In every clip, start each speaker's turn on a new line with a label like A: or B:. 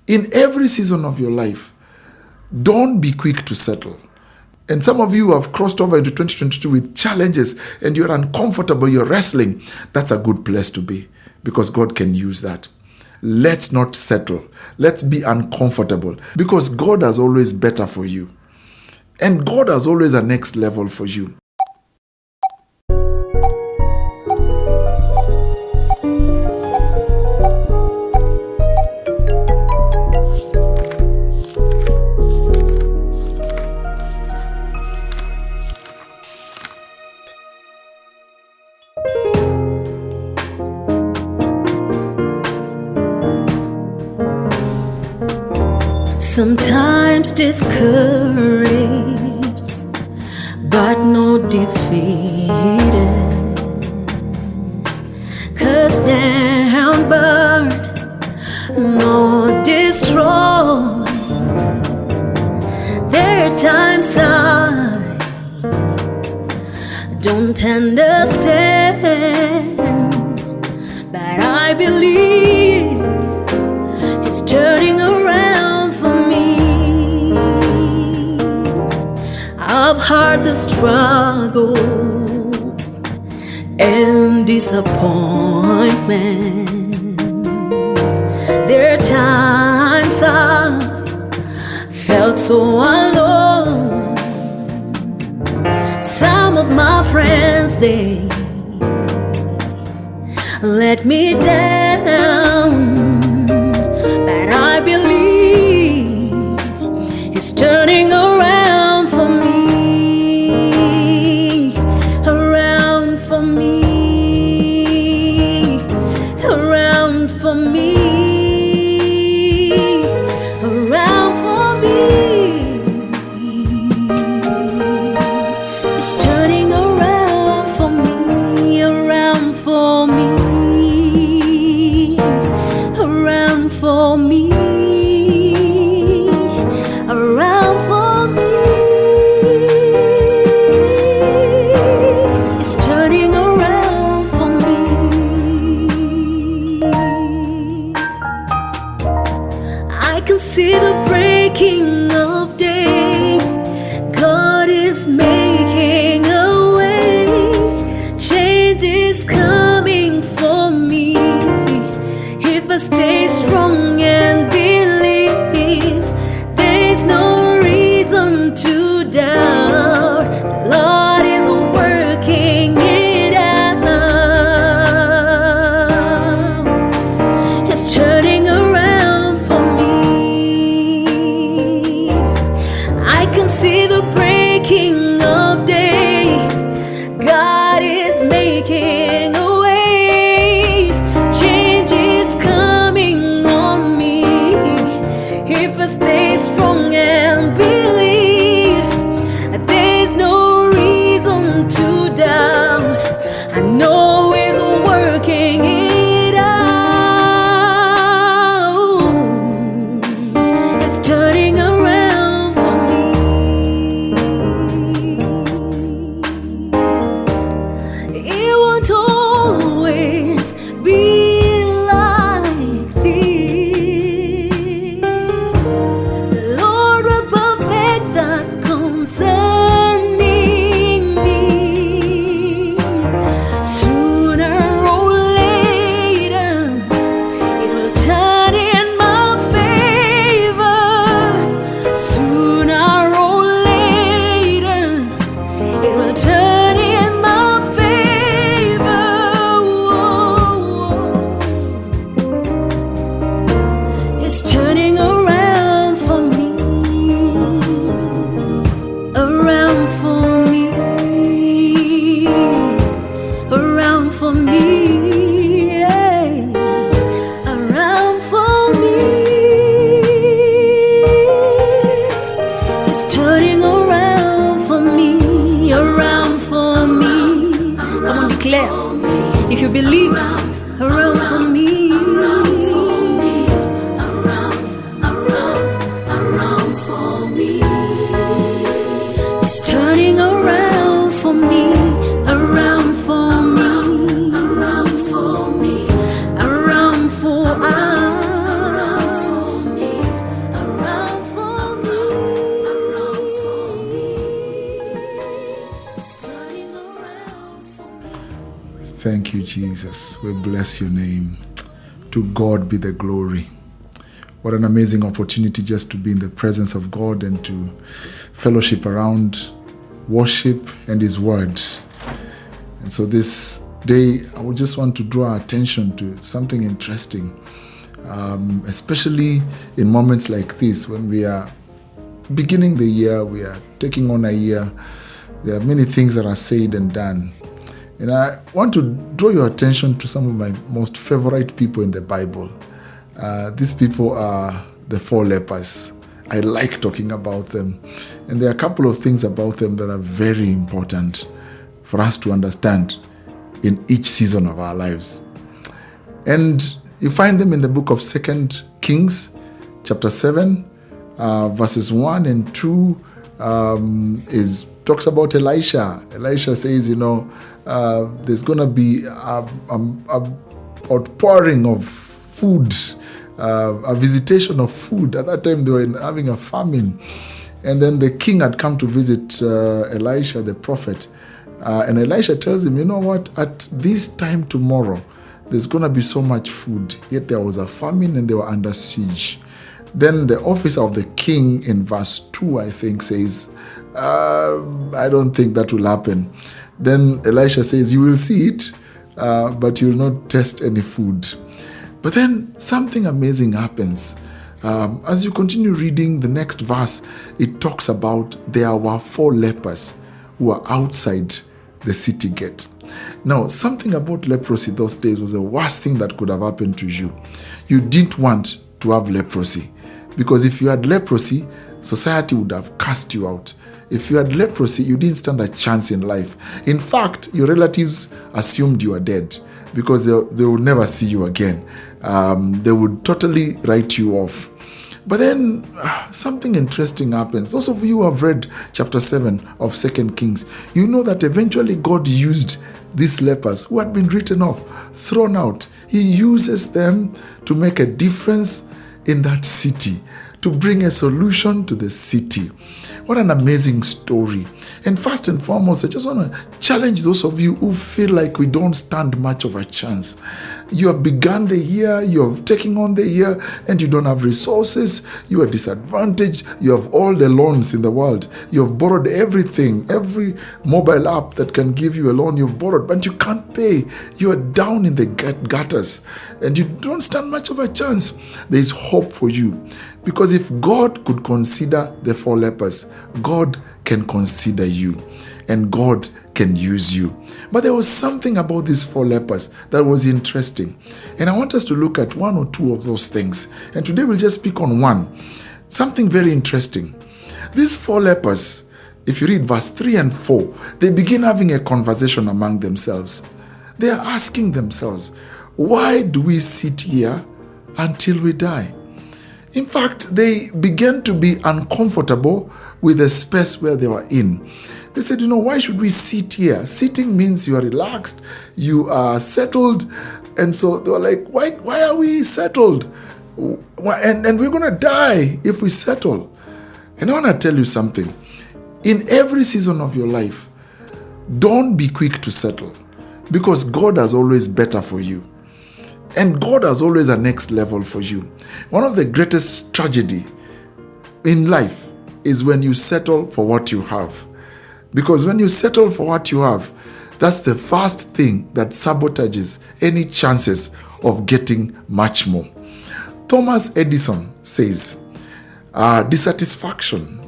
A: In every season of your life, don't be quick to settle. And some of you have crossed over into 2022 with challenges and you're uncomfortable, you're wrestling. That's a good place to be because God can use that. Let's not settle. Let's be uncomfortable because God has always better for you. And God has always a next level for you.
B: Sometimes discouraged, but no defeated. Cast down, burned, no destroyed. There are times I don't understand, but I believe He's turning around for me. I've had the struggles and disappointments. There are times I've felt so alone. Some of my friends, they let me down, but I believe He's turning around for me. Around for me. Around for me. Around for me. He's turning around for me. Around for me. Around for me. Around for me. It's turning around for me. I can see the breaking of day. God is making a way. Change is coming for me. If I stay strong and believe, there's no reason to doubt. The Lord is working it out. He's turning around for me. I can see the breaking of day. God is making a way. Change is coming on me. If I stay strong and believe, there's no reason to doubt. I know He's working it out. It's turning around for me. It won't always be like this. The Lord will perfect that concerning me. Sooner or later, it will turn in my favor. Sooner or later, it will turn in my favor. It's turning around for me. Around for me. Around for me. Yeah. Around for me. It's turning around for me. Around for me. Come on, declare. If you believe, around for me. Around for me. It's turning around for me. Around for me. Around for me. Around for us.
A: Thank you, Jesus. We bless your name. To God be the glory. What an amazing opportunity just to be in the presence of God and to fellowship around worship and His Word. And so this day, I would just want to draw our attention to something interesting, especially in moments like this when we are beginning the year, we are taking on a year. There are many things that are said and done. And I want to draw your attention to some of my most favorite people in the Bible. These people are the 4 lepers. I like talking about them. And there are a couple of things about them that are very important for us to understand in each season of our lives. And you find them in the book of 2 Kings, chapter 7, verses 1 and 2, talks about Elisha. Elisha says, there's going to be a outpouring of food, a visitation of food. At that time, they were having a famine. And then the king had come to visit Elisha, the prophet. And Elisha tells him, you know what, at this time tomorrow, there's going to be so much food. Yet there was a famine and they were under siege. Then the officer of the king in verse 2, I think, says, I don't think that will happen. Then Elisha says, you will see it, but you will not taste any food. But then something amazing happens. As you continue reading the next verse, it talks about there were 4 lepers who were outside the city gate. Now, something about leprosy those days was the worst thing that could have happened to you. You didn't want to have leprosy, because if you had leprosy, society would have cast you out. If you had leprosy, you didn't stand a chance in life. In fact, your relatives assumed you were dead because they would never see you again. They would totally write you off. But then something interesting happens. Those of you who have read chapter 7 of 2 Kings, you know that eventually God used these lepers who had been written off, thrown out. He uses them to make a difference in that city, to bring a solution to the city. What an amazing story. And first and foremost, I just want to challenge those of you who feel like we don't stand much of a chance. You have begun the year, you have taken on the year, and you don't have resources, you are disadvantaged, you have all the loans in the world, you have borrowed everything, every mobile app that can give you a loan you've borrowed, but you can't pay. You are down in the gutters, and you don't stand much of a chance. There is hope for you. Because if God could consider the 4 lepers, God can consider you, and God can use you. But there was something about these 4 lepers that was interesting. And I want us to look at 1 or 2 of those things. And today we'll just speak on one. Something very interesting. These 4 lepers, if you read verse 3 and 4, they begin having a conversation among themselves. They are asking themselves, why do we sit here until we die? In fact, they began to be uncomfortable with the space where they were in. They said, why should we sit here? Sitting means you are relaxed, you are settled. And so they were like, why are we settled? And we're going to die if we settle. And I want to tell you something. In every season of your life, don't be quick to settle, because God has always better for you. And God has always a next level for you. One of the greatest tragedy in life is when you settle for what you have. Because when you settle for what you have, that's the first thing that sabotages any chances of getting much more. Thomas Edison says, dissatisfaction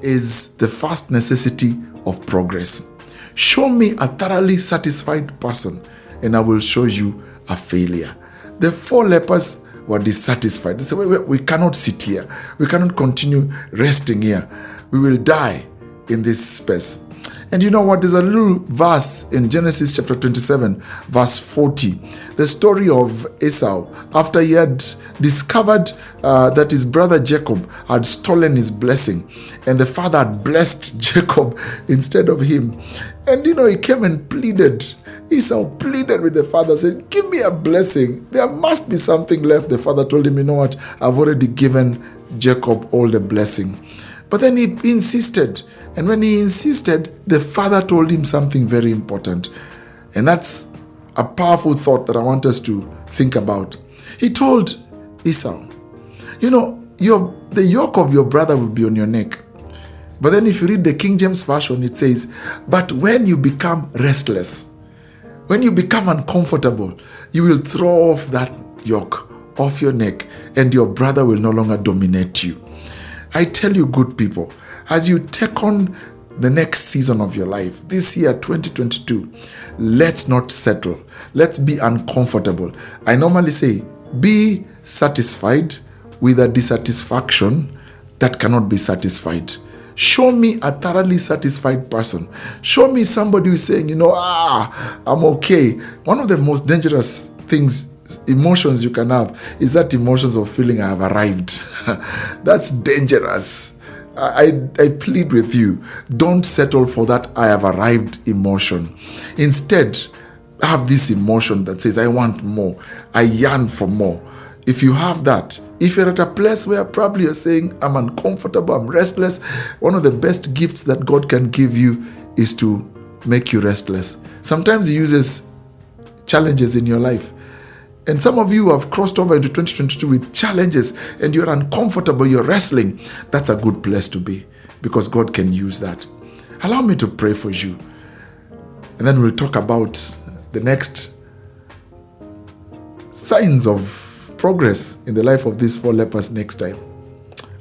A: is the first necessity of progress. Show me a thoroughly satisfied person, and I will show you a failure. The 4 lepers were dissatisfied. They said, we cannot sit here. We cannot continue resting here. We will die in this space. And you know what? There's a little verse in Genesis chapter 27, verse 40. The story of Esau, after he had discovered that his brother Jacob had stolen his blessing, and the father had blessed Jacob instead of him. And he came and pleaded. Esau pleaded with the father, said, give me a blessing. There must be something left. The father told him, you know what? I've already given Jacob all the blessing. But then he insisted. And when he insisted, the father told him something very important. And that's a powerful thought that I want us to think about. He told Esau, the yoke of your brother will be on your neck. But then if you read the King James Version, it says, but when you become restless, when you become uncomfortable, you will throw off that yoke off your neck and your brother will no longer dominate you. I tell you, good people, as you take on the next season of your life, this year 2022, let's not settle. Let's be uncomfortable. I normally say, be satisfied with a dissatisfaction that cannot be satisfied. Show me a thoroughly satisfied person. Show me somebody who's saying, I'm okay. One of the most dangerous emotions you can have is that emotions of feeling I have arrived. That's dangerous. I plead with you, don't settle for that I have arrived emotion. Instead, have this emotion that says, I want more. I yearn for more. If you have that, if you're at a place where probably you're saying, I'm uncomfortable, I'm restless, one of the best gifts that God can give you is to make you restless. Sometimes He uses challenges in your life. And some of you have crossed over into 2022 with challenges and you're uncomfortable, you're wrestling. That's a good place to be because God can use that. Allow me to pray for you. And then we'll talk about the next signs of progress in the life of these 4 lepers next time.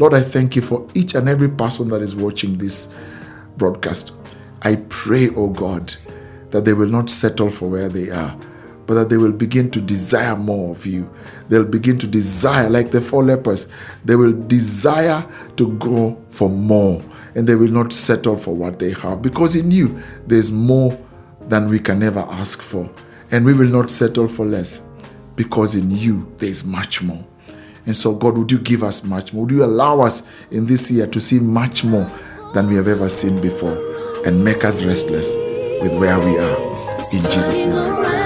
A: Lord, I thank you for each and every person that is watching this broadcast. I pray, oh God, that they will not settle for where they are, but that they will begin to desire more of you. They'll begin to desire, like the 4 lepers, they will desire to go for more, and they will not settle for what they have, because in you, there's more than we can ever ask for, and we will not settle for less, because in you, there's much more. And so, God, would you give us much more? Would you allow us in this year to see much more than we have ever seen before, and make us restless with where we are? In Jesus' name I pray.